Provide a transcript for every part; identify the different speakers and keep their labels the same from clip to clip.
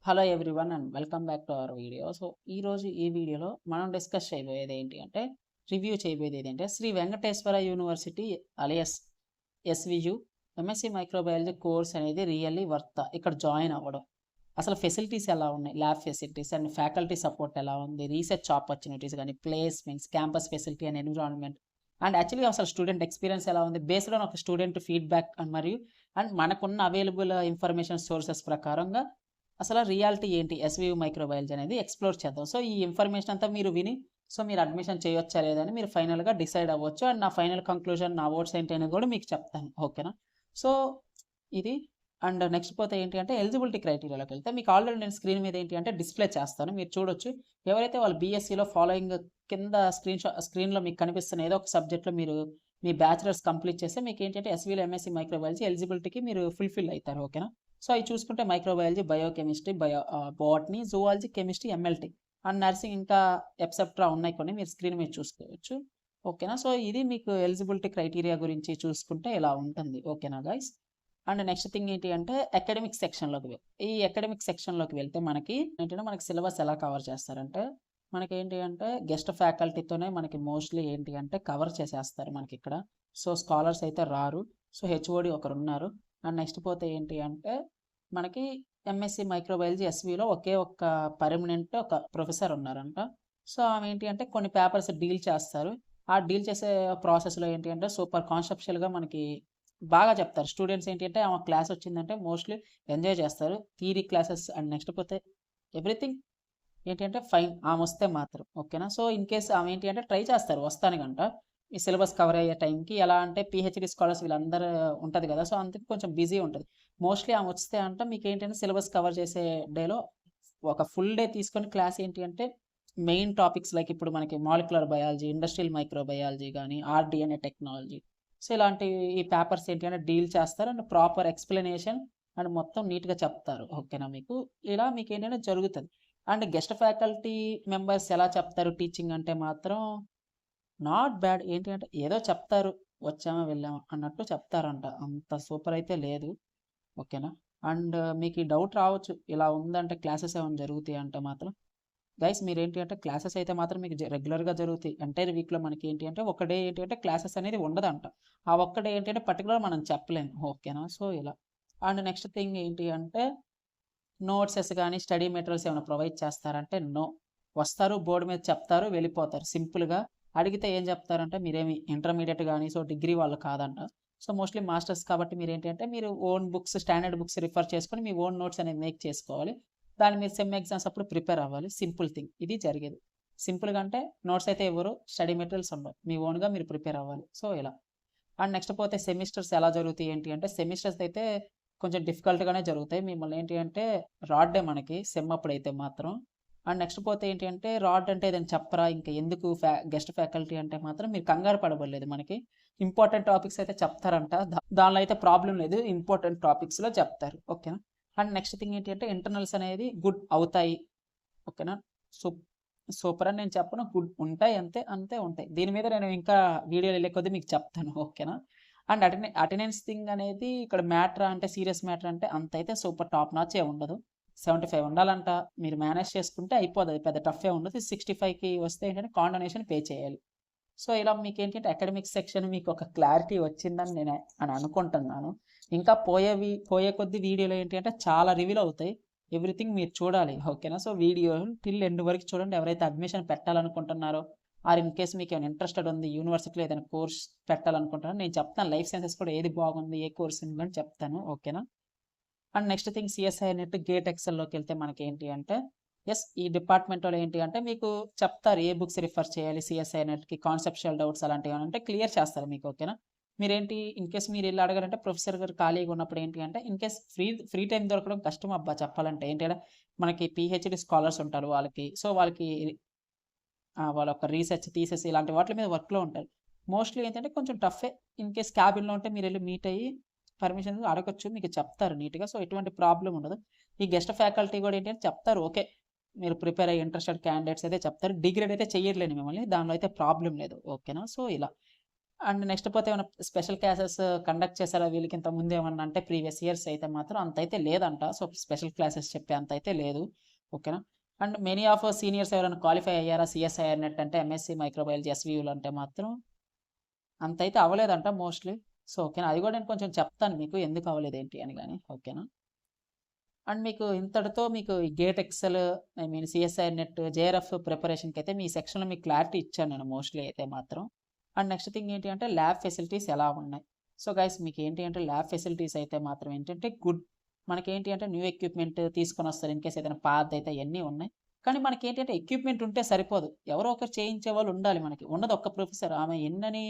Speaker 1: Hello everyone and welcome back to our video. ఈరోజు ఈ వీడియోలో మనం డిస్కస్ చేయబోయేది ఏంటి అంటే, రివ్యూ చేయబోయేది ఏంటంటే Shri Venkateswara university alias SVU MSc microbiology course అనేది రియల్లీ వర్త్ ఇక్కడ జాయిన్ అవ్వడం. అసలు ఫెసిలిటీస్ ఎలా ఉన్నాయి, lab facilities and faculty support ఎలా ఉంది, రీసెర్చ్ ఆపర్చునిటీస్ కానీ, placements, campus facility and environment and యాక్చువల్గా అసలు స్టూడెంట్ ఎక్స్పీరియన్స్ ఎలా ఉంది బేస్డ్ ఆన్ ఒక స్టూడెంట్ ఫీడ్బ్యాక్ అండ్ మరియు మనకున్న అవైలబుల్ ఇన్ఫర్మేషన్ సోర్సెస్ ప్రకారంగా అసలు రియాలిటీ ఏంటి ఎస్వియు మైక్రోబయాలజీ అనేది ఎక్స్ప్లోర్ చేద్దాం. ఈ ఇన్ఫర్మేషన్ అంతా మీరు విని మీరు అడ్మిషన్ చేయొచ్చా లేదని మీరు ఫైనల్గా డిసైడ్ అవ్వచ్చు. అండ్ నా ఫైనల్ కంక్లూజన్, నా ఓట్స్ ఏంటి అనేది కూడా మీకు చెప్తాను. ఓకేనా? సో ఇది అండ్ నెక్స్ట్ పోతే ఏంటి అంటే ఎలిజిబిలిటీ క్రైటీరియాలోకి వెళ్తే మీకు ఆల్రెడీ నేను స్క్రీన్ మీద ఏంటి అంటే డిస్ప్లే చేస్తాను, మీరు చూడొచ్చు. ఎవరైతే వాళ్ళు బీఎస్సీలో ఫాలోయింగ్ కింద స్క్రీన్లో మీకు కనిపిస్తున్న ఏదో ఒక సబ్జెక్ట్లో మీరు మీ బ్యాచిలర్స్ కంప్లీట్ చేస్తే మీకు ఏంటంటే ఎస్విలో ఎంఎస్సీ మైక్రోబయాలజీ ఎలిజిబిలిటీకి మీరు ఫుల్ఫిల్ అవుతారు. ఓకేనా? అవి చూసుకుంటే microbiology, biochemistry, botany, zoology, chemistry, MLT and nursing ఇంకా ఎక్సెట్రా ఉన్నాయి కొన్ని, మీరు స్క్రీన్ మీద చూసుకోవచ్చు. ఓకేనా? ఇది మీకు ఎలిజిబిలిటీ క్రైటీరియా గురించి చూసుకుంటే ఇలా ఉంటుంది. ఓకేనా గైస్? అండ్ నెక్స్ట్ థింగ్ ఏంటి అంటే అకాడమిక్ సెక్షన్లోకి ఈ అకాడమిక్ సెక్షన్లోకి వెళ్తే మనకి ఏంటంటే మనకి సిలబస్ ఎలా కవర్ చేస్తారంటే మనకి ఏంటి అంటే గెస్ట్ ఫ్యాకల్టీతోనే మనకి మోస్ట్లీ ఏంటి అంటే కవర్ చేసేస్తారు మనకి ఇక్కడ. స్కాలర్స్ అయితే రారు. హెచ్ఓడి ఒకరు ఉన్నారు. అండ్ నెక్స్ట్ పోతే ఏంటి అంటే మనకి ఎంఎస్సి మైక్రోబయాలజీ ఎస్విలో ఒకే ఒక్క పర్మనెంట్ ఒక ప్రొఫెసర్ ఉన్నారంట. ఆమె ఏంటి అంటే కొన్ని పేపర్స్ డీల్ చేస్తారు. ఆ డీల్ చేసే ప్రాసెస్లో ఏంటి అంటే సూపర్ కాన్సెప్షువల్గా మనకి బాగా చెప్తారు. స్టూడెంట్స్ ఏంటి అంటే ఆమె క్లాస్ వచ్చిందంటే మోస్ట్లీ ఎంజాయ్ చేస్తారు. థియరీ క్లాసెస్ అండ్ నెక్స్ట్ పోతే ఎవ్రీథింగ్ ఏంటి అంటే ఫైన్ ఆమె వస్తే మాత్రం. ఓకేనా? ఇన్ కేస్ ఆమె ఏంటి అంటే ట్రై చేస్తారు వస్తానికంట ఈ సిలబస్ కవర్ అయ్యే టైంకి. ఎలా అంటే పిహెచ్డి స్కాలర్స్ వీళ్ళందరూ ఉంటుంది కదా, అందుకు కొంచెం బిజీ ఉంటుంది. మోస్ట్లీ ఆమె వస్తే అంట మీకు ఏంటంటే సిలబస్ కవర్ చేసే డేలో ఒక ఫుల్ డే తీసుకొని క్లాస్ ఏంటి అంటే మెయిన్ టాపిక్స్ లైక్ ఇప్పుడు మనకి మాలిక్యులర్ బయాలజీ, ఇండస్ట్రియల్ మైక్రోబయాలజీ కానీ, ఆర్డిఎన్ఏ టెక్నాలజీ, ఇలాంటి ఈ పేపర్స్ ఏంటి అంటే డీల్ చేస్తారు అండ్ ప్రాపర్ ఎక్స్ప్లెనేషన్ అండ్ మొత్తం నీట్గా చెప్తారు. ఓకేనా? ఇలా మీకు ఏంటంటే జరుగుతుంది. అండ్ గెస్ట్ ఫ్యాకల్టీ మెంబర్స్ ఎలా చెప్తారు టీచింగ్ అంటే మాత్రం నాట్ బ్యాడ్. ఏంటి అంటే ఏదో చెప్తారు, వచ్చామా వెళ్ళామా అన్నట్టు చెప్తారంట, అంత సూపర్ అయితే లేదు. ఓకేనా? అండ్ మీకు ఈ డౌట్ రావచ్చు ఇలా ఉందంటే క్లాసెస్ ఏమైనా జరుగుతాయి అంటే మాత్రం గైస్ మీరేంటి అంటే క్లాసెస్ అయితే మాత్రం మీకు రెగ్యులర్గా జరుగుతాయి. ఎంటైర్ వీక్లో మనకి ఏంటి అంటే ఒక డే ఏంటి అంటే క్లాసెస్ అనేది ఉండదంట. ఆ ఒక్క డే ఏంటి అంటే పర్టికులర్ మనం చెప్పలేము. ఓకేనా? ఇలా అండ్ నెక్స్ట్ థింగ్ ఏంటి అంటే నోట్సెస్ కానీ స్టడీ మెటీరియల్స్ ఏమైనా ప్రొవైడ్ చేస్తారంటే నో. వస్తారు, బోర్డు మీద చెప్తారు, వెళ్ళిపోతారు సింపుల్గా. అడిగితే ఏం చెప్తారంటే మీరేమి ఇంటర్మీడియట్ కానీ డిగ్రీ వాళ్ళు కాదంట. మోస్ట్లీ మాస్టర్స్ కాబట్టి మీరు ఏంటి అంటే మీరు own books, standard books refer చేసుకొని మీ ఓన్ నోట్స్ అనేది మేక్ చేసుకోవాలి. దాన్ని మీరు సెమ్ ఎగ్జామ్స్ అప్పుడు ప్రిపేర్ అవ్వాలి. సింపుల్ థింగ్ ఇది జరిగేది. సింపుల్గా అంటే నోట్స్ అయితే ఎవరు, స్టడీ మెటీరియల్స్ ఉండవు, మీ ఓన్గా మీరు ప్రిపేర్ అవ్వాలి. ఇలా అండ్ నెక్స్ట్ పోతే సెమిస్టర్స్ ఎలా జరుగుతాయి ఏంటి అంటే సెమిస్టర్స్ అయితే కొంచెం డిఫికల్ట్గానే జరుగుతాయి. మిమ్మల్ని ఏంటి అంటే రాడ్డే మనకి సెమ్ అప్పుడైతే మాత్రం. అండ్ నెక్స్ట్ పోతే ఏంటి అంటే రాడ్ అంటే ఏదైనా చెప్పరా, ఇంకా ఎందుకు గెస్ట్ ఫ్యాకల్టీ అంటే మాత్రం మీరు కంగారు పడబడలేదు. మనకి ఇంపార్టెంట్ టాపిక్స్ అయితే చెప్తారంట, దానిలో అయితే ప్రాబ్లం లేదు, ఇంపార్టెంట్ టాపిక్స్లో చెప్తారు. ఓకేనా? అండ్ నెక్స్ట్ థింగ్ ఏంటి అంటే ఇంటర్నల్స్ అనేది గుడ్ అవుతాయి. ఓకేనా? సూపర్ అని నేను చెప్పను, గుడ్ ఉంటాయి, అంతే అంతే ఉంటాయి. దీని మీద నేను ఇంకా వీడియోలు వెళ్ళే కొద్దీ మీకు చెప్తాను. ఓకేనా? అండ్ అటెండెన్స్ థింగ్ అనేది ఇక్కడ మ్యాటర్ అంటే సీరియస్ మ్యాటర్ అంటే అంత అయితే సూపర్ టాప్ నాచే ఉండదు. 75 ఉండాలంట, మీరు మేనేజ్ చేసుకుంటే అయిపోతుంది, పెద్ద టఫే ఉండదు. 65కి వస్తే ఏంటంటే కాండోనేషన్ పే చేయాలి. ఇలా మీకు ఏంటంటే అకాడమిక్ సెక్షన్ మీకు ఒక క్లారిటీ వచ్చిందని నేను అనుకుంటున్నాను. ఇంకా పోయే కొద్ది వీడియోలో ఏంటి అంటే చాలా రివీల్ అవుతాయి. ఎవ్రీథింగ్ మీరు చూడాలి. ఓకేనా? వీడియో టిల్ ఎండ్ వరకు చూడండి. ఎవరైతే అడ్మిషన్ పెట్టాలనుకుంటున్నారో ఆర్ ఇన్ కేస్ మీకు ఏమైనా ఇంట్రెస్టెడ్ ఉంది, యూనివర్సిటీలో ఏదైనా కోర్స్ పెట్టాలనుకుంటున్నారో నేను చెప్తాను. లైఫ్ సైన్సెస్ కూడా ఏది బాగుంది, ఏ కోర్స్ ఉందని చెప్తాను. ఓకేనా? And next thing CSI NET GATE ఎక్సెల్లోకి వెళ్తే మనకి ఏంటి అంటే ఈ డిపార్ట్మెంట్లో ఏంటి అంటే మీకు చెప్తారు ఏ బుక్స్ రిఫర్ చేయాలి, సిఎస్ఐ నెట్కి కాన్సెప్షువల్ డౌట్స్ అలాంటివి అంటే క్లియర్ చేస్తారు మీకు. ఓకేనా? మీరేంటి ఇన్ కేస్ మీరు వెళ్ళి అడగాలంటే ప్రొఫెసర్ గారు ఖాళీగా ఉన్నప్పుడు ఏంటి అంటే ఇన్ కేస్ ఫ్రీ టైం దొరకడం కష్టం అబ్బా చెప్పాలంటే. ఏంటంటే మనకి పిహెచ్డి స్కాలర్స్ ఉంటారు, వాళ్ళకి వాళ్ళ ఒక రీసెర్చ్ థీసిస్ ఇలాంటి వాటి మీద వర్క్లో ఉంటారు. మోస్ట్లీ ఏంటంటే కొంచెం టఫే. ఇన్ కేస్ క్యాబిన్లో ఉంటే మీరు వెళ్ళి మీట్ అయ్యి పర్మిషన్ అడగొచ్చు, మీకు చెప్తారు నీట్గా. ఎటువంటి ప్రాబ్లం ఉండదు. ఈ గెస్ట్ ఫ్యాకల్టీ కూడా ఏంటంటే చెప్తారు, ఓకే మీరు ప్రిపేర్ అయ్యి ఇంట్రెస్టెడ్ క్యాండిడేట్స్ అయితే చెప్తారు. డిగ్రేడ్ అయితే చెయ్యట్లేను మిమ్మల్ని, దానిలో అయితే ప్రాబ్లం లేదు. ఓకేనా? ఇలా అండ్ నెక్స్ట్ పోతే ఏమైనా స్పెషల్ క్లాసెస్ కండక్ట్ చేశారా వీళ్ళకి ఇంత ముందు ఏమన్నా అంటే ప్రీవియస్ ఇయర్స్ అయితే మాత్రం అంత అయితే లేదంట. సో స్పెషల్ క్లాసెస్ చెప్పే అంత అయితే లేదు. ఓకేనా. అండ్ మెనీ ఆఫ్ సీనియర్స్ ఎవరైనా క్వాలిఫై అయ్యారా సిఎస్ఐఆర్ నెట్ అంటే ఎంఎస్సి మైక్రోబయాలజీ ఎస్వియూలు అంటే మాత్రం అంత అయితే అవ్వలేదంట మోస్ట్లీ. సో ఓకేనా, అది కూడా నేను కొంచెం చెప్తాను మీకు ఎందుకు అవ్వలేదు ఏంటి అని కానీ. ఓకేనా. అండ్ మీకు ఇంతటితో మీకు ఈ GATE XL I mean CSIR NET JRF ప్రిపరేషన్కి అయితే మీ సెక్షన్లో మీకు క్లారిటీ ఇచ్చాను నేను మోస్ట్లీ అయితే మాత్రం. అండ్ నెక్స్ట్ థింగ్ ఏంటి అంటే ల్యాబ్ ఫెసిలిటీస్ ఎలా ఉన్నాయి. సో గైస్ మీకు ఏంటి అంటే ల్యాబ్ ఫెసిలిటీస్ అయితే మాత్రం ఏంటంటే గుడ్. మనకి ఏంటి అంటే న్యూ ఎక్విప్మెంట్ తీసుకొని వస్తారు ఇన్ కేస్ ఏదైనా పాత అయితే అవన్నీ ఉన్నాయి. కానీ మనకి ఏంటి అంటే ఎక్విప్మెంట్ ఉంటే సరిపోదు, ఎవరో ఒకరు చేయించే వాళ్ళు ఉండాలి. మనకి ఉన్నది ఒక్క ప్రొఫెసర్, ఆమె ఎన్నని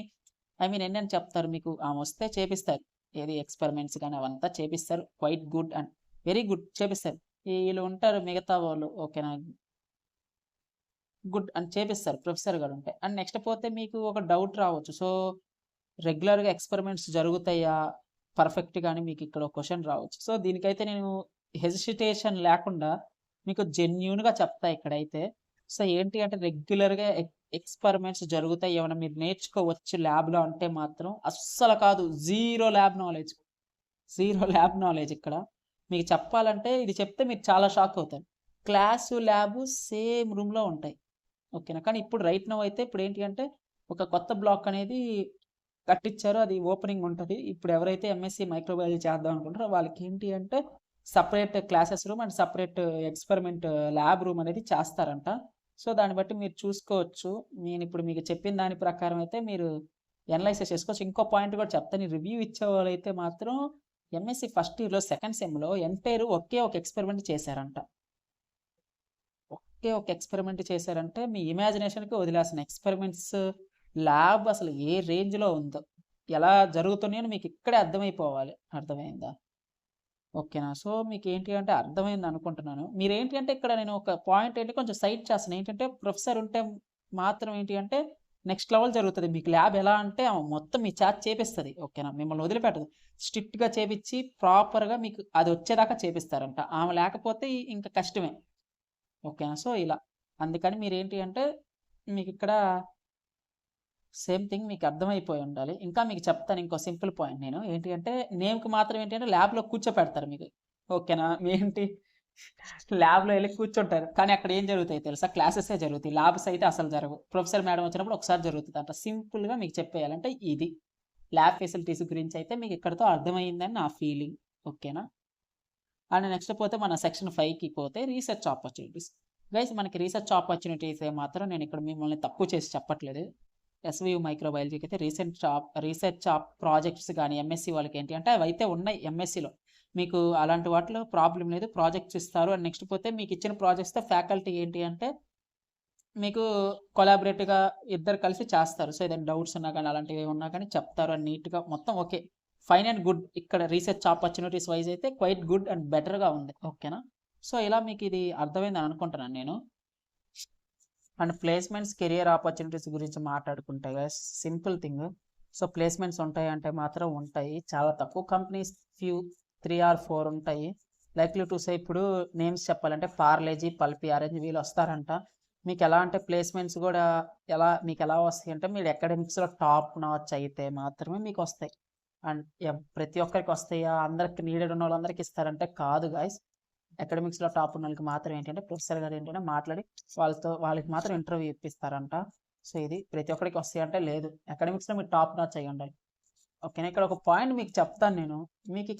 Speaker 1: ఎన్నని చెప్తారు మీకు, ఆమె వస్తే చేపిస్తారు ఏది ఎక్స్పెరిమెంట్స్ కానీ అవంతా చేపిస్తారు. Quite good and very good చేపిస్తారు. వీళ్ళు ఉంటారు మిగతా వాళ్ళు ఓకేనా, గుడ్ అని చేపిస్తారు ప్రొఫెసర్ గారు ఉంటే. అండ్ నెక్స్ట్ పోతే మీకు ఒక డౌట్ రావచ్చు. సో రెగ్యులర్గా ఎక్స్పెరిమెంట్స్ జరుగుతాయా పర్ఫెక్ట్గా అని మీకు ఇక్కడ క్వశ్చన్ రావచ్చు. సో దీనికైతే నేను హెసిటేషన్ లేకుండా మీకు జెన్యూన్గా చెప్తా ఇక్కడైతే. సో ఏంటి అంటే రెగ్యులర్గా ఎక్స్పెరిమెంట్స్ జరుగుతాయి, ఏమైనా మీరు నేర్చుకోవచ్చు ల్యాబ్లో అంటే మాత్రం అస్సలు కాదు. జీరో ల్యాబ్ నాలెడ్జ్ ఇక్కడ మీకు చెప్పాలంటే. ఇది చెప్తే మీరు చాలా షాక్ అవుతారు. క్లాసు ల్యాబు సేమ్ రూమ్లో ఉంటాయి ఓకేనా. కానీ ఇప్పుడు రైట్ నౌ అయితే ఇప్పుడు ఏంటి అంటే ఒక కొత్త బ్లాక్ అనేది కట్టించారు, అది ఓపెనింగ్ ఉంటుంది. ఇప్పుడు ఎవరైతే ఎంఎస్సి మైక్రోబయాలజీ చేద్దాం అనుకుంటారో వాళ్ళకి ఏంటి అంటే separate classes room and separate experiment lab room అనేది చేస్తారంట. సో దాన్ని బట్టి మీరు చూసుకోవచ్చు. నేను ఇప్పుడు మీకు చెప్పిన దాని ప్రకారం అయితే మీరు ఎనలైసిస్ చేసుకోవచ్చు. ఇంకో పాయింట్ కూడా చెప్తాను, రివ్యూ ఇచ్చే వాళ్ళైతే మాత్రం ఎంఎస్సి ఫస్ట్ ఇయర్లో సెకండ్ సెమ్లో ఎంటైర్ ఒకే ఒక ఎక్స్పెరిమెంట్ చేశారంట. ఒకే ఒక ఎక్స్పెరిమెంట్ చేశారంటే మీ ఇమాజినేషన్కి వదిలేసిన ఎక్స్పెరిమెంట్స్ ల్యాబ్ అసలు ఏ రేంజ్లో ఉందో, ఎలా జరుగుతున్నాయో మీకు ఇక్కడే అర్థమైపోవాలి. అర్థమైందా ఓకేనా. సో మీకు ఏంటి అంటే అర్థమైంది అనుకుంటున్నాను. మీరేంటి అంటే ఇక్కడ నేను ఒక పాయింట్ ఏంటి కొంచెం సైట్ చేస్తాను. ఏంటంటే ప్రొఫెసర్ ఉంటే మాత్రం ఏంటి అంటే నెక్స్ట్ లెవెల్ జరుగుతుంది. మీకు ల్యాబ్ ఎలా అంటే మొత్తం మీ చేత చేపిస్తుంది ఓకేనా, మిమ్మల్ని వదిలిపెట్టదు. స్ట్రిక్ట్గా చేపించి ప్రాపర్గా మీకు అది వచ్చేదాకా చేపిస్తారంట. ఆమె లేకపోతే ఇంకా కష్టమే ఓకేనా. సో ఇలా అందుకని మీరు ఏంటి అంటే మీకు ఇక్కడ సేమ్ థింగ్ మీకు అర్థమైపోయి ఉండాలి. ఇంకా మీకు చెప్తాను ఇంకో సింపుల్ పాయింట్. నేను ఏంటి అంటే నేమ్కి మాత్రం ఏంటి అంటే ల్యాబ్లో కూర్చోపెడతారు మీకు ఓకేనా. ఏంటి ల్యాబ్లో వెళ్ళి కూర్చుంటారు, కానీ అక్కడ ఏం జరుగుతాయి తెలుసా, క్లాసెసే జరుగుతాయి, ల్యాబ్స్ అయితే అసలు జరగవు. ప్రొఫెసర్ మేడం వచ్చినప్పుడు ఒకసారి జరుగుతుంది అంట. సింపుల్గా మీకు చెప్పేయాలంటే ఇది ల్యాబ్ ఫెసిలిటీస్ గురించి అయితే మీకు ఇక్కడతో అర్థమైందని నా ఫీలింగ్ ఓకేనా. అండ్ నెక్స్ట్ పోతే మన సెక్షన్ 5కి పోతే రీసెర్చ్ ఆపర్చునిటీస్. గైస్ మనకి రీసెర్చ్ ఆపర్చునిటీస్ మాత్రం నేను ఇక్కడ మిమ్మల్ని తక్కువ చేసి చెప్పట్లేదు. ఎస్వియు మైక్రోబయాలజీకి అయితే రీసెర్చ్ ప్రాజెక్ట్స్ కానీ ఎంఎస్సి వాళ్ళకి ఏంటి అంటే అవి అయితే ఉన్నాయి ఎంఎస్సిలో. మీకు అలాంటి వాటిలో ప్రాబ్లం లేదు, ప్రాజెక్ట్స్ ఇస్తారు. అండ్ నెక్స్ట్ పోతే మీకు ఇచ్చిన ప్రాజెక్ట్స్తో ఫ్యాకల్టీ ఏంటి అంటే మీకు కొలాబరేటివ్గా ఇద్దరు కలిసి చేస్తారు. సో ఏదైనా డౌట్స్ ఉన్నా కానీ అలాంటివి ఉన్నా కానీ చెప్తారు అని నీట్గా మొత్తం ఓకే ఫైన్ అండ్ గుడ్. ఇక్కడ రీసెర్చ్ ఆపర్చునిటీస్ వైజ్ అయితే క్వైట్ గుడ్ అండ్ బెటర్గా ఉంది ఓకేనా. సో ఇలా మీకు ఇది అర్థమైందని అనుకుంటున్నాను నేను. అండ్ ప్లేస్మెంట్స్ కెరియర్ ఆపర్చునిటీస్ గురించి మాట్లాడుకుంటే సింపుల్ థింగ్. సో ప్లేస్మెంట్స్ ఉంటాయి అంటే మాత్రం ఉంటాయి, చాలా తక్కువ కంపెనీస్, ఫ్యూ 3 or 4 ఉంటాయి. లైక్లీ టు సే ఇప్పుడు నేమ్స్ చెప్పాలంటే పార్లేజీ, పల్పి, ఆరెంజ్ వీళ్ళు వస్తారంట. మీకు ఎలా అంటే ప్లేస్మెంట్స్ కూడా మీకు ఎలా వస్తాయి అంటే మీరు అకాడమిక్స్లో టాప్ నాచ్ అయితే మాత్రమే మీకు వస్తాయి. అండ్ ప్రతి ఒక్కరికి వస్తాయా, అందరికి నీడెడ్ ఉన్న వాళ్ళందరికీ ఇస్తారంటే కాదు గాయస్. అకాడమిక్స్లో టాప్ ఉన్న వాళ్ళకి మాత్రం ఏంటంటే ప్రొఫెసర్ గారు ఏంటంటే మాట్లాడి వాళ్ళకి మాత్రం ఇంటర్వ్యూ ఇప్పిస్తారంట. సో ఇది ప్రతి ఒక్కరికి వస్తాయి అంటే లేదు, అకాడమిక్స్లో మీరు టాప్ నాచ్ అయ్యి ఉండాలి ఓకేనా. ఇక్కడ ఒక పాయింట్ మీకు చెప్తాను నేను, మీకు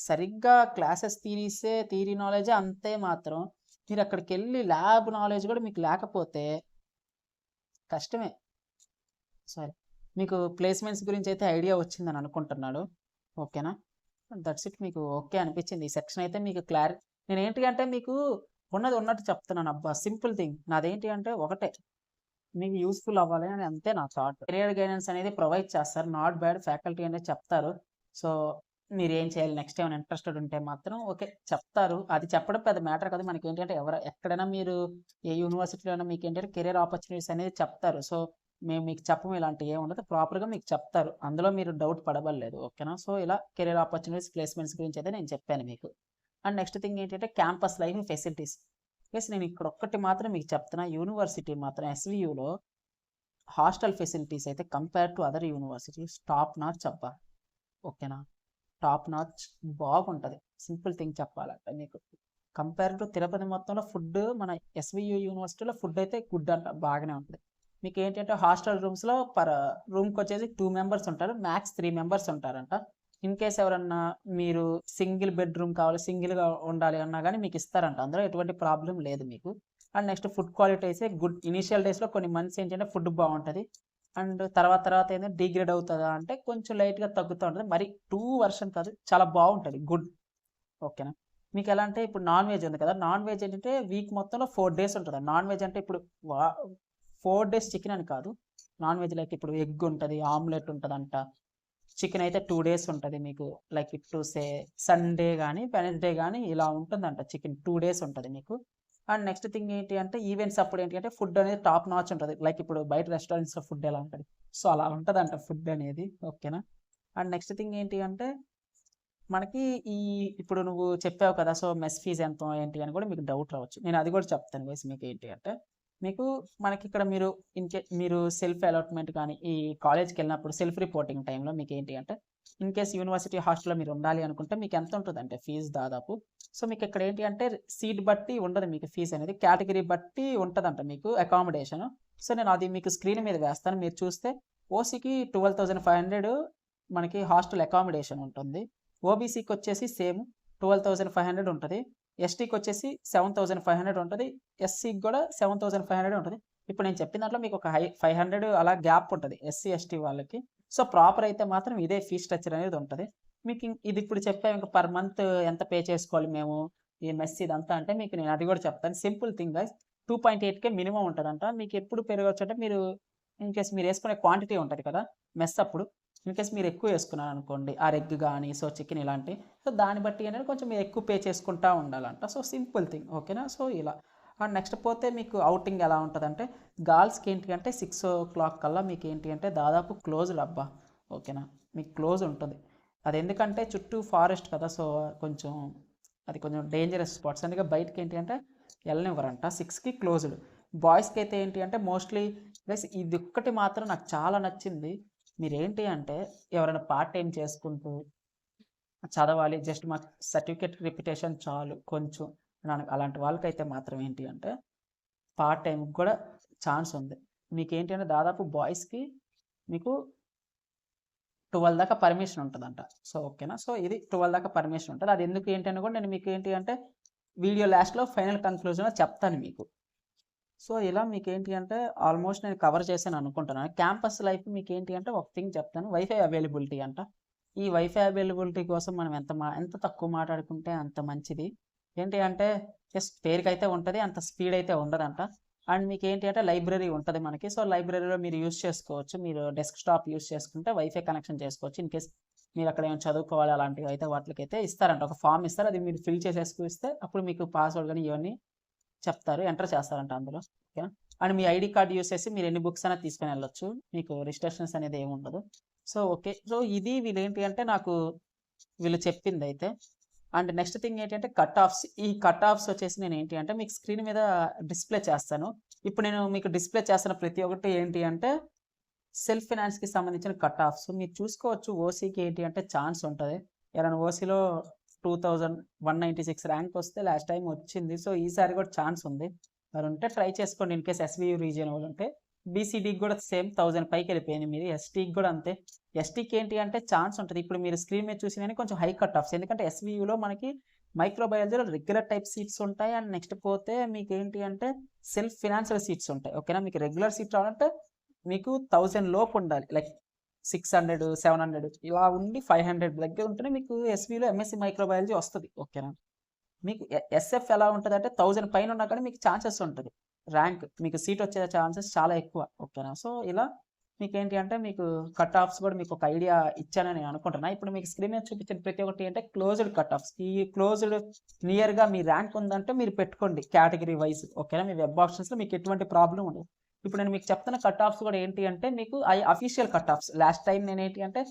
Speaker 1: సరిగ్గా క్లాసెస్ థియరీ నాలెడ్జే అంతే మాత్రం మీరు అక్కడికి వెళ్ళి ల్యాబ్ నాలెడ్జ్ కూడా మీకు లేకపోతే కష్టమే. సరే మీకు ప్లేస్మెంట్స్ గురించి అయితే ఐడియా వచ్చిందని అనుకుంటున్నాడు ఓకేనా. That's it. మీకు ఓకే అనిపించింది ఈ సెక్షన్ అయితే మీకు నేను ఏంటి అంటే మీకు ఉన్నది ఉన్నట్టు చెప్తున్నాను అబ్బా. సింపుల్ థింగ్ నాదేంటి అంటే ఒకటే, మీకు యూస్ఫుల్ అవ్వాలి అని అంతే నా థాట్. కెరియర్ గైడెన్స్ అనేది ప్రొవైడ్ చేస్తారు, నాట్ బ్యాడ్. ఫ్యాకల్టీ అనేది చెప్తారు. సో మీరు ఏం చేయాలి నెక్స్ట్ ఏమైనా ఇంట్రెస్టెడ్ ఉంటే మాత్రం ఓకే చెప్తారు. అది చెప్పడం పెద్ద మ్యాటర్ కాదు. మనకి ఏంటంటే ఎక్కడైనా మీరు ఏ యూనివర్సిటీలో అయినా మీకు ఏంటంటే కెరియర్ ఆపర్చునిటీస్ అనేది చెప్తారు. సో మేము మీకు చెప్పము ఇలాంటివి ఏమి ఉండదు, ప్రాపర్గా మీకు చెప్తారు, అందులో మీరు డౌట్ పడబడలేదు ఓకేనా. సో ఇలా కెరియర్ ఆపర్చునిటీస్ ప్లేస్మెంట్స్ గురించి అయితే నేను చెప్పాను మీకు. అండ్ నెక్స్ట్ థింగ్ ఏంటంటే క్యాంపస్ లైఫ్ ఫెసిలిటీస్. ప్లస్ నేను ఇక్కడ ఒక్కటి మాత్రం మీకు చెప్తున్నా, యూనివర్సిటీ మాత్రం ఎస్వియులో హాస్టల్ ఫెసిలిటీస్ అయితే compare to other universities top notch అబ్బా. ఓకేనా, టాప్ నాచ్ బాగుంటుంది. సింపుల్ థింగ్ చెప్పాలంటే మీకు కంపేర్ టు తిరుపతి మొత్తంలో ఫుడ్ మన ఎస్వియు యూనివర్సిటీలో ఫుడ్ అయితే గుడ్ అంట, బాగానే ఉంటుంది. మీకు ఏంటంటే హాస్టల్ రూమ్స్లో పర్ రూమ్కి వచ్చేసి 2 మెంబర్స్ ఉంటారు, మ్యాక్స్ 3 మెంబర్స్ ఉంటారంట. ఇన్ కేస్ ఎవరన్నా మీరు సింగిల్ బెడ్రూమ్ కావాలి, సింగిల్గా ఉండాలి అన్నా కానీ మీకు ఇస్తారంట, అందులో ఎటువంటి ప్రాబ్లం లేదు మీకు. అండ్ నెక్స్ట్ ఫుడ్ క్వాలిటీ అయితే గుడ్. ఇనీషియల్ డేస్లో కొన్ని మంత్స్ ఏంటంటే ఫుడ్ బాగుంటుంది, అండ్ తర్వాత ఏంటంటే డిగ్రేడ్ అవుతుందా అంటే కొంచెం లైట్గా తగ్గుతూ ఉంటుంది. మరి 2 వర్షన్ కాదు, చాలా బాగుంటుంది, గుడ్. ఓకేనా, మీకు ఎలా అంటే ఇప్పుడు నాన్ వెజ్ ఉంది కదా, నాన్ వెజ్ ఏంటంటే వీక్ మొత్తంలో 4 డేస్ ఉంటుంది. నాన్ వెజ్ అంటే ఇప్పుడు 4 డేస్ చికెన్ అని కాదు, నాన్ వెజ్ లైక్ ఇప్పుడు ఎగ్ ఉంటుంది, ఆమ్లెట్ ఉంటుంది అంట. చికెన్ అయితే 2 డేస్ ఉంటుంది మీకు, లైక్ టు సే సండే కానీ వెనస్డే కానీ ఇలా ఉంటుందంట. చికెన్ 2 డేస్ ఉంటుంది మీకు. అండ్ నెక్స్ట్ థింగ్ ఏంటి అంటే ఈవెంట్స్ అప్పుడు ఏంటి అంటే ఫుడ్ అనేది టాప్ నాచ్ ఉంటుంది. లైక్ ఇప్పుడు బయట రెస్టారెంట్స్లో ఫుడ్ ఎలా ఉంటుంది, సో అలా ఉంటుందంట ఫుడ్ అనేది. ఓకేనా, అండ్ నెక్స్ట్ థింగ్ ఏంటి అంటే మనకి ఇప్పుడు నువ్వు చెప్పావు కదా, సో మెస్ ఫీజ్ ఎంత ఏంటి అని కూడా మీకు డౌట్ రావచ్చు. నేను అది కూడా చెప్తాను వేసి. మీకు ఏంటి అంటే మీకు మనకి ఇక్కడ మీరు సెల్ఫ్ అలాట్మెంట్ కానీ ఈ కాలేజ్కి వెళ్ళినప్పుడు సెల్ఫ్ రిపోర్టింగ్ టైంలో మీకు ఏంటి అంటే ఇన్ కేస్ యూనివర్సిటీ హాస్టల్లో మీరు ఉండాలి అనుకుంటే మీకు ఎంత ఉంటుంది అంటే ఫీజు దాదాపు. సో మీకు ఇక్కడ ఏంటి అంటే సీట్ బట్టి ఉండదు మీకు ఫీజు అనేది, కేటగిరీ బట్టి ఉంటుందంట మీకు అకామిడేషన్. సో నేను అది మీకు స్క్రీన్ మీద వేస్తాను, మీరు చూస్తే ఓసీకి 12,500 మనకి హాస్టల్ అకామిడేషన్ ఉంటుంది. ఓబీసీకి వచ్చేసి సేమ్ 12,500 ఉంటుంది. ఎస్టీకి వచ్చేసి 7,500 ఉంటుంది. ఎస్సీకి కూడా 7,500 ఉంటుంది. ఇప్పుడు నేను చెప్పిన దాంట్లో మీకు ఒక 500 అలా గ్యాప్ ఉంటుంది ఎస్సీ ఎస్టీ వాళ్ళకి. సో ప్రాపర్ అయితే మాత్రం ఇదే ఫీ స్ట్రక్చర్ అనేది ఉంటుంది మీకు. ఇది ఇప్పుడు చెప్పాము ఇంకా పర్ మంత్ ఎంత పే చేసుకోవాలి మేము ఈ మెస్ ఇదంతా అంటే మీకు నేను అది కూడా చెప్తాను. Simple thing guys, 2.8K minimum ఉంటుందంట. మీకు ఎప్పుడు పెరగవచ్చు అంటే మీరు ఇన్ కేస్ మీరు వేసుకునే క్వాంటిటీ ఉంటుంది కదా మెస్ అప్పుడు, ఇన్ కేస్ మీరు ఎక్కువ వేసుకున్నారు అనుకోండి ఆ ఎగ్ కానీ సో చికెన్ ఇలాంటి, సో దాన్ని బట్టి అనేది కొంచెం మీరు ఎక్కువ పే చేసుకుంటూ ఉండాలంట. So simple thing. ఓకేనా, సో ఇలా. అండ్ నెక్స్ట్ పోతే మీకు అవుటింగ్ ఎలా ఉంటుందంటే గర్ల్స్కి ఏంటి అంటే 6 o'clock కల్లా మీకు ఏంటి అంటే దాదాపు క్లోజ్డ్ అబ్బా. ఓకేనా, మీకు క్లోజ్ ఉంటుంది. అది ఎందుకంటే చుట్టూ ఫారెస్ట్ కదా, సో కొంచెం అది కొంచెం డేంజరస్ స్పాట్స్, అందుకే బయటకి ఏంటి అంటే వెళ్ళనివ్వరంట. 6కి క్లోజ్డ్. బాయ్స్కి అయితే ఏంటి అంటే మోస్ట్లీ ప్లస్ ఇది ఒక్కటి మాత్రం నాకు చాలా నచ్చింది. మీరేంటి అంటే ఎవరైనా పార్ట్ టైం చేసుకుంటూ చదవాలి, జస్ట్ మాకు సర్టిఫికేట్ రిపిటేషన్ చాలు కొంచెం అలాంటి వాళ్ళకైతే మాత్రం ఏంటి అంటే పార్ట్ టైం కూడా ఛాన్స్ ఉంది. మీకు ఏంటి అంటే దాదాపు బాయ్స్కి మీకు 12 దాకా పర్మిషన్ ఉంటుందంట. సో ఓకేనా, సో ఇది 12 దాకా పర్మిషన్ ఉంటుంది. అది ఎందుకు ఏంటి అని కూడా నేను మీకు ఏంటి అంటే వీడియో లాస్ట్లో ఫైనల్ కన్క్లూజన్లో చెప్తాను మీకు. సో ఇలా మీకు ఏంటి అంటే ఆల్మోస్ట్ నేను కవర్ చేశాను అనుకుంటున్నాను. క్యాంపస్ లైఫ్ మీకు ఏంటి అంటే ఒక థింగ్ చెప్తాను, వైఫై అవైలబిలిటీ అంట. ఈ వైఫై అవైలబిలిటీ కోసం మనం ఎంత తక్కువ మాట్లాడుకుంటే అంత మంచిది. ఏంటి అంటే జస్ట్ పేరుకైతే ఉంటుంది, అంత స్పీడ్ అయితే ఉండదంట. అండ్ మీకు ఏంటి అంటే లైబ్రరీ ఉంటుంది మనకి. సో లైబ్రరీలో మీరు యూస్ చేసుకోవచ్చు, మీరు డెస్క్టాప్ యూస్ చేసుకుంటే వైఫై కనెక్షన్ చేసుకోవచ్చు. ఇన్ కేస్ మీరు అక్కడ ఏమైనా చదువుకోవాలి అలాంటివి అయితే వాటికైతే ఇస్తారంట, ఒక ఫామ్ ఇస్తారు, అది మీరు ఫిల్ చేసేసుకుస్తే అప్పుడు మీకు పాస్వర్డ్ కానీ ఇవన్నీ చెప్తారు, ఎంటర్ చేస్తారంట అందులో. Okay, and me ID card use చేసి మీరు ఎన్ని బుక్స్ అయినా తీసుకొని వెళ్ళొచ్చు, మీకు రిస్ట్రిక్షన్స్ అనేది ఏమి ఉండదు. సో ఓకే, సో ఇది వీళ్ళు ఏంటి అంటే నాకు వీళ్ళు చెప్పింది అయితే. అండ్ నెక్స్ట్ థింగ్ ఏంటంటే కట్ ఆఫ్స్. ఈ కట్ ఆఫ్స్ వచ్చేసి నేను ఏంటి అంటే మీకు స్క్రీన్ మీద డిస్ప్లే చేస్తాను. ఇప్పుడు నేను మీకు డిస్ప్లే చేస్తున్న ప్రతి ఒక్కటి ఏంటి అంటే సెల్ఫ్ ఫైనాన్స్కి సంబంధించిన కట్ ఆఫ్స్ మీరు చూసుకోవచ్చు. ఓసీకి ఏంటి అంటే ఛాన్స్ ఉంటుంది, ఎవరైనా ఓసీలో 2196 ర్యాంక్ వస్తే లాస్ట్ టైం వచ్చింది, సో ఈసారి కూడా ఛాన్స్ ఉంది. మరి ఉంటే ట్రై చేసుకోండి. ఇన్ కేస్ ఎస్వియు రీజియన్ వాళ్ళు ఉంటే. బీసీడీకి కూడా సేమ్ 1000 పైకి వెళ్ళిపోయింది మీది. ఎస్టీకి కూడా అంతే. ఎస్టీకి ఏంటి అంటే ఛాన్స్ ఉంటుంది. ఇప్పుడు మీరు స్క్రీన్ మీద చూసిన కొంచెం హై కట్ ఆఫ్స్, ఎందుకంటే ఎస్వియులో మనకి మైక్రోబయాలజీలో రెగ్యులర్ టైప్ సీట్స్ ఉంటాయి. అండ్ నెక్స్ట్ పోతే మీకు ఏంటి అంటే సెల్ఫ్ ఫినాన్షియల్ సీట్స్ ఉంటాయి. ఓకేనా, మీకు రెగ్యులర్ సీట్ రావాలంటే మీకు 1000 లోపు ఉండాలి, లైక్ 600 700 ఇలా ఉండి 500 దగ్గర ఉంటేనే మీకు ఎస్విలో ఎంఎస్సి మైక్రోబయాలజీ వస్తుంది. ఓకేనా, మీకు ఎస్ఎఫ్ ఎలా ఉంటుంది అంటే 1000 పైన ఉన్నా కానీ మీకు ఛాన్సెస్ ఉంటుంది, ర్యాంక్ మీకు సీట్ వచ్చే ఛాన్సెస్ చాలా ఎక్కువ. ఓకేనా, సో ఇలా మీకు ఏంటి అంటే మీకు కట్ ఆఫ్స్ కూడా మీకు ఒక ఐడియా ఇచ్చానని నేను అనుకుంటున్నా. ఇప్పుడు మీకు స్క్రీన్ మీద చూపించిన ప్రతి ఒక్కటి అంటే క్లోజ్డ్ కట్ ఆఫ్స్. ఈ క్లోజ్డ్ నియర్గా మీ ర్యాంక్ ఉందంటే మీరు పెట్టుకోండి కేటగిరీ వైజ్. ఓకేనా, మీ వెబ్ ఆప్షన్స్లో మీకు ఎటువంటి ప్రాబ్లం ఉండదు. ఇప్పుడు నేను మీకు చెప్తున్న కట్ ఆఫ్స్ కూడా ఏంటి అంటే మీకు official cut offs. Last time నేను ఏంటి అంటే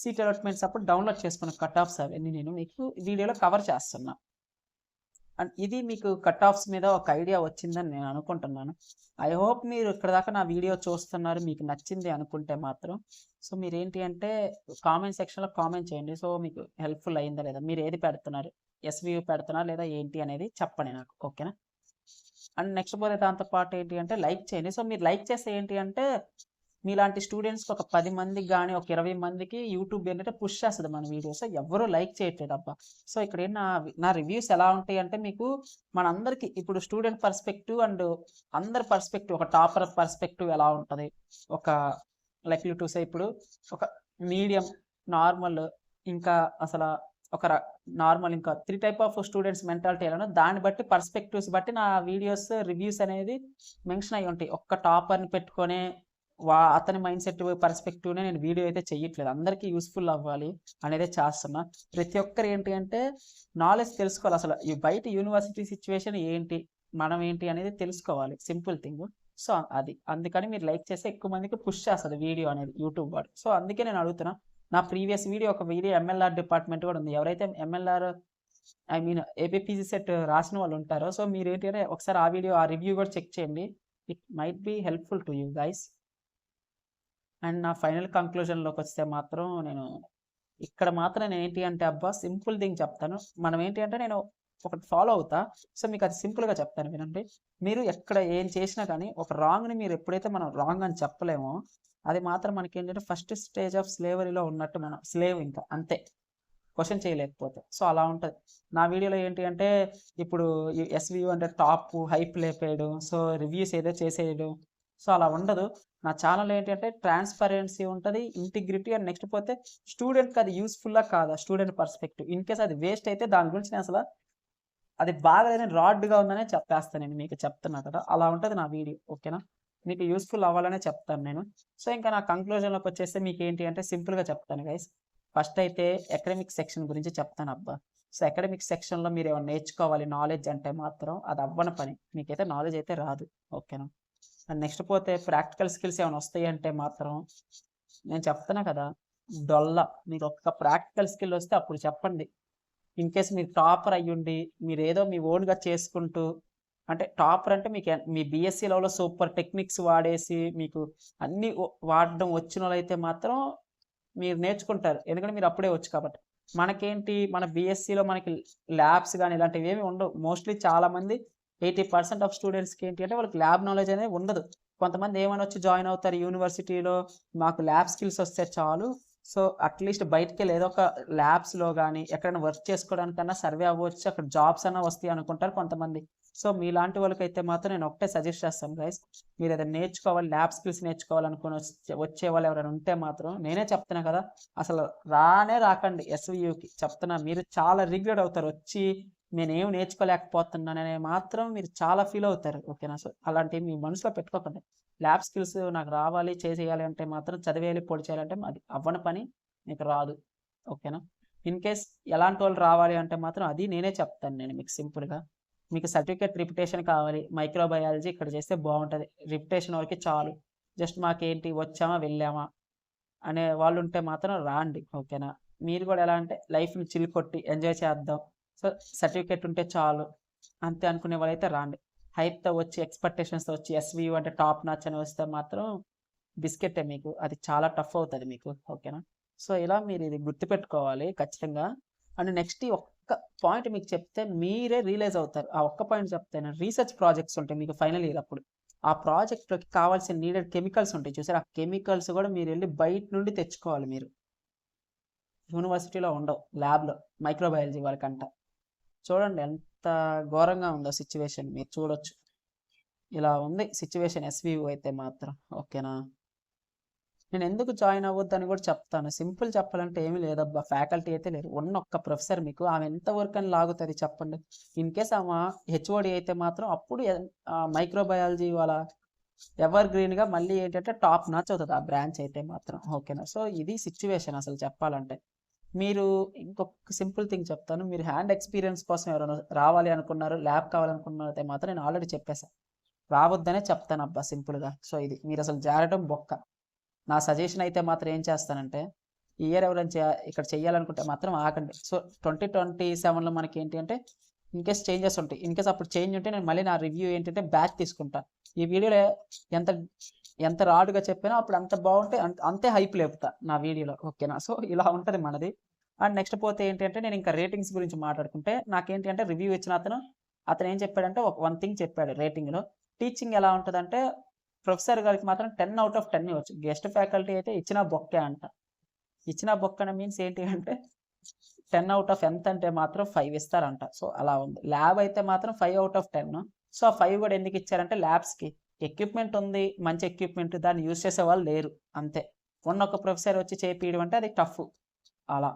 Speaker 1: సీట్ అలాట్మెంట్స్ అప్పుడు డౌన్లోడ్ చేసుకున్న కట్ ఆఫ్స్ అవన్నీ నేను మీకు వీడియోలో కవర్ చేస్తున్నా. అండ్ ఇది మీకు కట్ ఆఫ్స్ మీద ఒక ఐడియా వచ్చిందని నేను అనుకుంటున్నాను. ఐ హోప్ మీరు ఇక్కడ దాకా నా వీడియో చూస్తున్నారు, మీకు నచ్చింది అనుకుంటే మాత్రం సో మీరేంటి అంటే కామెంట్ సెక్షన్లో కామెంట్ చేయండి. సో మీకు హెల్ప్ఫుల్ అయిందా లేదా, మీరు ఏది పెడుతున్నారు, ఎస్వియు పెడుతున్నారు లేదా ఏంటి అనేది చెప్పండి నాకు, ఓకేనా. అండ్ నెక్స్ట్ పోతే దాంతో పాటు ఏంటి అంటే లైక్ చేయండి. సో మీరు లైక్ చేస్తే ఏంటి అంటే మీలాంటి స్టూడెంట్స్కి ఒక 10 మందికి కానీ ఒక 20 మందికి యూట్యూబ్ ఏంటంటే పుష్ చేస్తుంది మన వీడియోస్. ఎవరు లైక్ చేయట్లేదు అబ్బా. సో ఇక్కడ ఏంటి నా రివ్యూస్ ఎలా ఉంటాయి అంటే మీకు మనందరికీ ఇప్పుడు స్టూడెంట్ పర్స్పెక్టివ్ అండ్ అందరి పర్స్పెక్టివ్, ఒక టాపర్ పర్స్పెక్టివ్ ఎలా ఉంటుంది, ఒక లైక్ యూ టు సే ఇప్పుడు ఒక మీడియం, నార్మల్, ఇంకా అసలు ఒక నార్మల్, ఇంకా 3 టైప్ ఆఫ్ స్టూడెంట్స్ మెంటాలిటీ ఎలానో దాన్ని బట్టి పర్స్పెక్టివ్స్ బట్టి నా వీడియోస్ రివ్యూస్ అనేది మెన్షన్ అయ్యి ఉంటాయి. ఒక్క టాపర్ని పెట్టుకొని అతని మైండ్ సెట్ పర్స్పెక్టివ్నే నేను వీడియో అయితే చెయ్యట్లేదు. అందరికీ యూస్ఫుల్ అవ్వాలి అనేది చేస్తున్నా. ప్రతి ఒక్కరు ఏంటి అంటే నాలెడ్జ్ తెలుసుకోవాలి, అసలు ఈ బయట యూనివర్సిటీ సిచ్యువేషన్ ఏంటి, మనం ఏంటి అనేది తెలుసుకోవాలి, సింపుల్ థింగ్. సో అది అందుకని మీరు లైక్ చేస్తే ఎక్కువ మందికి పుష్ చేస్తుంది వీడియో అనేది యూట్యూబ్ వాడు. సో అందుకే నేను అడుగుతున్నా. నా ప్రీవియస్ వీడియో ఒక వీడియో ఎంఎల్ఆర్ డిపార్ట్మెంట్ కూడా ఉంది. ఎవరైతే MLR I mean APPC set రాసిన వాళ్ళు ఉంటారో సో మీరు ఏంటి అంటే ఒకసారి ఆ వీడియో ఆ రివ్యూ కూడా చెక్ చేయండి. It might be helpful to you guys. And నా ఫైనల్ కంక్లూజన్లోకి వస్తే మాత్రం నేను ఇక్కడ మాత్రం నేను ఏంటి అంటే అబ్బా సింపుల్ థింగ్ చెప్తాను. మనం ఏంటి అంటే నేను ఒకటి ఫాలో అవుతా. సో మీకు అది సింపుల్గా చెప్తాను వినండి. మీరు ఎక్కడ ఏం చేసినా కానీ ఒక రాంగ్ని మీరు ఎప్పుడైతే మనం రాంగ్ అని చెప్పలేమో అది మాత్రం మనకి ఏంటంటే ఫస్ట్ స్టేజ్ ఆఫ్ స్లేవరీలో ఉన్నట్టు, మనం స్లేవ్ ఇంకా అంతే, క్వశ్చన్ చేయలేకపోతే. సో అలా ఉంటుంది. నా వీడియోలో ఏంటి అంటే ఇప్పుడు ఎస్వియు అంటే టాప్ హైప్ లేపేయడం, సో రివ్యూస్ ఏదో చేసేయడం, సో అలా ఉండదు. నా ఛానల్ ఏంటి అంటే ట్రాన్స్పరెన్సీ ఉంటుంది, ఇంటిగ్రిటీ, అండ్ నెక్స్ట్ పోతే స్టూడెంట్కి అది యూస్ఫుల్లా కాదా, స్టూడెంట్ పర్స్పెక్టివ్. ఇన్ కేస్ అది వేస్ట్ అయితే దాని గురించి నేను అసలు అది బాగా రాడ్గా ఉందనే చెప్పేస్తాను, నేను మీకు చెప్తున్నా కదా. అలా ఉంటుంది నా వీడియో, ఓకేనా. మీకు యూస్ఫుల్ అవ్వాలనే చెప్తాను నేను. సో ఇంకా నా కంక్లూజన్లోకి వచ్చేస్తే మీకు ఏంటి అంటే సింపుల్గా చెప్తాను గైస్. ఫస్ట్ అయితే అకాడమిక్ సెక్షన్ గురించి చెప్తాను అబ్బా. సో అకాడమిక్ సెక్షన్లో మీరు ఏమైనా నేర్చుకోవాలి నాలెడ్జ్ అంటే మాత్రం అది అవ్వని పని, మీకైతే నాలెడ్జ్ అయితే రాదు, ఓకేనా. అండ్ నెక్స్ట్ పోతే ప్రాక్టికల్ స్కిల్స్ ఏమైనా వస్తాయి అంటే మాత్రం నేను చెప్తున్నా కదా డొల్ల. మీకు ఒక్క ప్రాక్టికల్ స్కిల్ వస్తే అప్పుడు చెప్పండి. ఇన్ కేస్ మీరు టాపర్ అయ్యుండి మీరు ఏదో మీ ఓన్గా చేసుకుంటూ, అంటే టాపర్ అంటే మీకు మీ బీఎస్సీ లెవెల్లో సూపర్ టెక్నిక్స్ వాడేసి మీకు అన్నీ వాడడం వచ్చిన వాళ్ళైతే మాత్రం మీరు నేర్చుకుంటారు, ఎందుకంటే మీరు అప్పుడే వచ్చు కాబట్టి. మనకేంటి మన బీఎస్సీలో మనకి ల్యాబ్స్ కానీ ఇలాంటివి ఏమి ఉండవు. మోస్ట్లీ చాలామంది 80% ఆఫ్ స్టూడెంట్స్కి ఏంటి అంటే వాళ్ళకి ల్యాబ్ నాలెడ్జ్ అనేది ఉండదు. కొంతమంది ఏమైనా వచ్చి జాయిన్ అవుతారు యూనివర్సిటీలో, మాకు ల్యాబ్ స్కిల్స్ వస్తే చాలు, సో అట్లీస్ట్ బయటికి వెళ్ళి ఏదో ఒక ల్యాబ్స్లో కానీ ఎక్కడైనా వర్క్ చేసుకోవడానికన్నా సర్వే అవ్వచ్చు, అక్కడ జాబ్స్ అన్నా వస్తాయి అనుకుంటారు కొంతమంది. సో మీలాంటి వాళ్ళకైతే మాత్రం నేను ఒకటే సజెస్ట్ చేస్తాను గైస్, మీరు ఏదైనా నేర్చుకోవాలి, ల్యాబ్ స్కిల్స్ నేర్చుకోవాలనుకుని వచ్చే వాళ్ళు ఎవరైనా ఉంటే మాత్రం నేనే చెప్తున్నా కదా, అసలు రాకండి ఎస్వియుకి చెప్తున్నా. మీరు చాలా రిగ్రెట్ అవుతారు, వచ్చి నేనేం నేర్చుకోలేకపోతున్నాననే మాత్రం మీరు చాలా ఫీల్ అవుతారు, ఓకేనా. సో అలాంటివి మీ మనసులో పెట్టుకోకండి. ల్యాబ్ స్కిల్స్ నాకు రావాలి చేసేయాలి అంటే మాత్రం చదివేయాలి పొడి చేయాలంటే అది అవ్వని పని, మీకు రాదు, ఓకేనా. ఇన్ కేస్ ఎలాంటి వాళ్ళు రావాలి అంటే మాత్రం అది నేనే చెప్తాను నేను మీకు సింపుల్గా. మీకు సర్టిఫికేట్ రిపిటేషన్ కావాలి, మైక్రోబయాలజీ ఇక్కడ చేస్తే బాగుంటుంది, రిపిటేషన్ వరకు చాలు, జస్ట్ మాకేంటి వచ్చామా వెళ్ళామా అనే వాళ్ళు ఉంటే మాత్రం రాండి, ఓకేనా. మీరు కూడా ఎలా అంటే లైఫ్ని చిల్ కొట్టి ఎంజాయ్ చేద్దాం, సో సర్టిఫికేట్ ఉంటే చాలు అంతే అనుకునే వాళ్ళైతే రాండి. హైప్తో వచ్చి ఎక్స్పెక్టేషన్స్తో వచ్చి ఎస్వియు అంటే టాప్ నాచ్ అని వస్తే మాత్రం బిస్కెటే మీకు, అది చాలా టఫ్ అవుతుంది మీకు, ఓకేనా. సో ఇలా మీరు ఇది గుర్తుపెట్టుకోవాలి ఖచ్చితంగా. అండ్ నెక్స్ట్ ఒక్క పాయింట్ మీకు చెప్తే మీరే రియలైజ్ అవుతారు. ఆ ఒక్క పాయింట్ చెప్తే రీసెర్చ్ ప్రాజెక్ట్స్ ఉంటాయి మీకు ఫైనల్ ఇయర్ అప్పుడు, ఆ ప్రాజెక్ట్లోకి కావాల్సిన నీడెడ్ కెమికల్స్ ఉంటాయి చూసారు, ఆ కెమికల్స్ కూడా మీరు వెళ్ళి బయట నుండి తెచ్చుకోవాలి. మీరు యూనివర్సిటీలో ఉండవు, ల్యాబ్లో మైక్రోబయాలజీ వాళ్ళకంట. చూడండి ఎంత ఘోరంగా ఉందో సిచ్యువేషన్, మీరు చూడొచ్చు. ఇలా ఉంది సిచ్యువేషన్ ఎస్వియు అయితే మాత్రం, ఓకేనా. నేను ఎందుకు జాయిన్ అవ్వద్దని కూడా చెప్తాను. సింపుల్ చెప్పాలంటే ఏమీ లేదబ్బా, ఫ్యాకల్టీ అయితే లేరు, ఉన్న ఒక్క ప్రొఫెసర్ మీకు, ఆమె ఎంత వర్క్ అని లాగుతుంది చెప్పండి. ఇన్ కేస్ ఆమె హెచ్ఓడి అయితే మాత్రం అప్పుడు మైక్రోబయాలజీ వాళ్ళ ఎవర్ గ్రీన్గా మళ్ళీ ఏంటంటే టాప్ నాచ్ అవుతుంది ఆ బ్రాంచ్ అయితే మాత్రం, ఓకేనా. సో ఇది సిచ్యువేషన్ అసలు చెప్పాలంటే. మీరు ఇంకొక సింపుల్ థింగ్ చెప్తాను, మీరు హ్యాండ్ ఎక్స్పీరియన్స్ కోసం ఎవరైనా రావాలి అనుకున్నారు, ల్యాబ్ కావాలనుకున్నారైతే మాత్రం నేను ఆల్రెడీ చెప్పేశాను, రావద్దనే చెప్తాను అబ్బా సింపుల్గా. సో ఇది మీరు అసలు జారడం బొక్క. నా సజెషన్ అయితే మాత్రం ఏం చేస్తానంటే ఈ ఇయర్ ఎవరైనా ఇక్కడ చేయాలనుకుంటే మాత్రం ఆగండి. సో 2027లో మనకి ఏంటి అంటే ఇన్ కేస్ చేంజెస్ ఉంటాయి. ఇన్ కేస్ అప్పుడు చేంజ్ ఉంటే నేను మళ్ళీ నా రివ్యూ ఏంటంటే బ్యాక్ తీసుకుంటా. ఈ వీడియోలో ఎంత ఎంత రాడుగా చెప్పినా అప్పుడు అంత బాగుంటే అంతే హైప్ లేపుతా నా వీడియోలో. ఓకేనా? సో ఇలా ఉంటుంది మనది. అండ్ నెక్స్ట్ పోతే ఏంటంటే నేను ఇంకా రేటింగ్స్ గురించి మాట్లాడుకుంటే నాకేంటి అంటే రివ్యూ ఇచ్చిన అతను ఏం చెప్పాడంటే వన్ థింగ్ చెప్పాడు రేటింగ్లో. టీచింగ్ ఎలా ఉంటుందంటే ప్రొఫెసర్ గారికి మాత్రం 10 out of 10 ఇవ్వచ్చు. గెస్ట్ ఫ్యాకల్టీ అయితే ఇచ్చిన బొక్కే అంట. ఇచ్చిన బొక్కన మీన్స్ ఏంటి అంటే 10 out of ఎంత అంటే మాత్రం 5 ఇస్తారంట. సో అలా ఉంది. ల్యాబ్ అయితే మాత్రం 5 out of 10. సో ఆ 5 కూడా ఎందుకు ఇచ్చారంటే ల్యాబ్స్కి ఎక్విప్మెంట్ ఉంది, మంచి ఎక్విప్మెంట్, దాన్ని యూజ్ చేసే వాళ్ళు లేరు అంతే. ఒక ప్రొఫెసర్ వచ్చి చేపియడం అంటే అది టఫ్ అలా.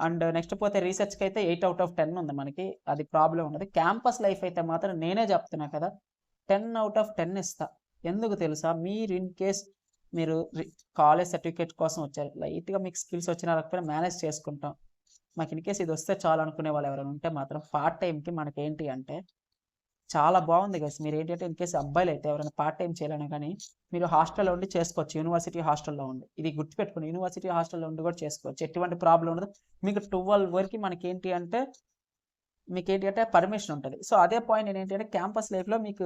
Speaker 1: అండ్ నెక్స్ట్ పోతే రీసెర్చ్కి అయితే 8 out of 10 ఉంది మనకి, అది ప్రాబ్లం ఉండదు. క్యాంపస్ లైఫ్ అయితే మాత్రం నేనే చెప్తున్నా కదా 10 out of 10 ఇస్తా. ఎందుకు తెలుసా? మీరు ఇన్ కేస్ మీరు కాలేజ్ సర్టిఫికేట్ కోసం వచ్చారు, లైట్గా మీకు స్కిల్స్ వచ్చినా రాకపోయినా మేనేజ్ చేసుకుంటాం. మాకు ఇన్ కేస్ ఇది వస్తే చాలు అనుకునే వాళ్ళు ఎవరైనా ఉంటే మాత్రం పార్ట్ టైంకి మనకి ఏంటి అంటే చాలా బాగుంది గైస్. మీరు ఏంటంటే ఇన్ కేస్ అబ్బాయిలు అయితే ఎవరైనా పార్ట్ టైం చేయాలని కానీ మీరు హాస్టల్లో ఉండి చేసుకోవచ్చు. యూనివర్సిటీ హాస్టల్లో ఉండి, ఇది గుర్తుపెట్టుకుని, యూనివర్సిటీ హాస్టల్లో ఉండి కూడా చేసుకోవచ్చు. ఎటువంటి ప్రాబ్లం ఉండదు. మీకు 12 వరకు మనకేంటి అంటే పర్మిషన్ ఉంటుంది. సో అదే పాయింట్ నేనేంటంటే క్యాంపస్ లైఫ్లో మీకు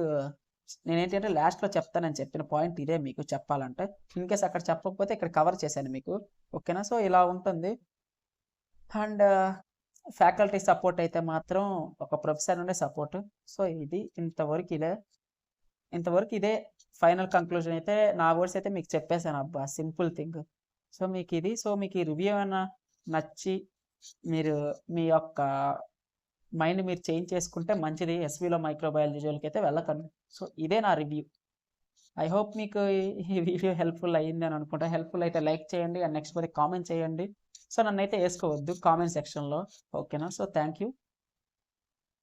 Speaker 1: నేనేంటంటే లాస్ట్లో చెప్తానని చెప్పిన పాయింట్ ఇదే మీకు చెప్పాలంటే. ఇన్ కేస్ అక్కడ చెప్పకపోతే ఇక్కడ కవర్ చేశాను మీకు. ఓకేనా? సో ఇలా ఉంటుంది. అండ్ ఫ్యాకల్టీ సపోర్ట్ అయితే మాత్రం ఒక ప్రొఫెసర్ నుండే సపోర్ట్. సో ఇది ఇంతవరకు ఇదే ఫైనల్ కంక్లూజన్ అయితే నా వర్డ్స్ అయితే మీకు చెప్పేశాను అబ్బా, సింపుల్ థింగ్. సో మీకు ఇది, సో మీకు ఈ రివ్యూ ఏమైనా నచ్చి మీరు మీ యొక్క మైండ్ మీరు చేంజ్ చేసుకుంటే మంచిది. ఎస్విలో మైక్రోబయాలజీ జోలికి అయితే వెళ్ళకండి. సో ఇదే నా రివ్యూ. ఐ హోప్ మీకు ఈ వీడియో హెల్ప్ఫుల్ అయ్యింది అని అనుకుంటా. హెల్ప్ఫుల్ అయితే లైక్ చేయండి అండ్ నెక్స్ట్ పోతే కామెంట్ చేయండి. సో నన్ను అయితే వేసుకోవద్దు కామెంట్ సెక్షన్లో. ఓకేనా? So thank you.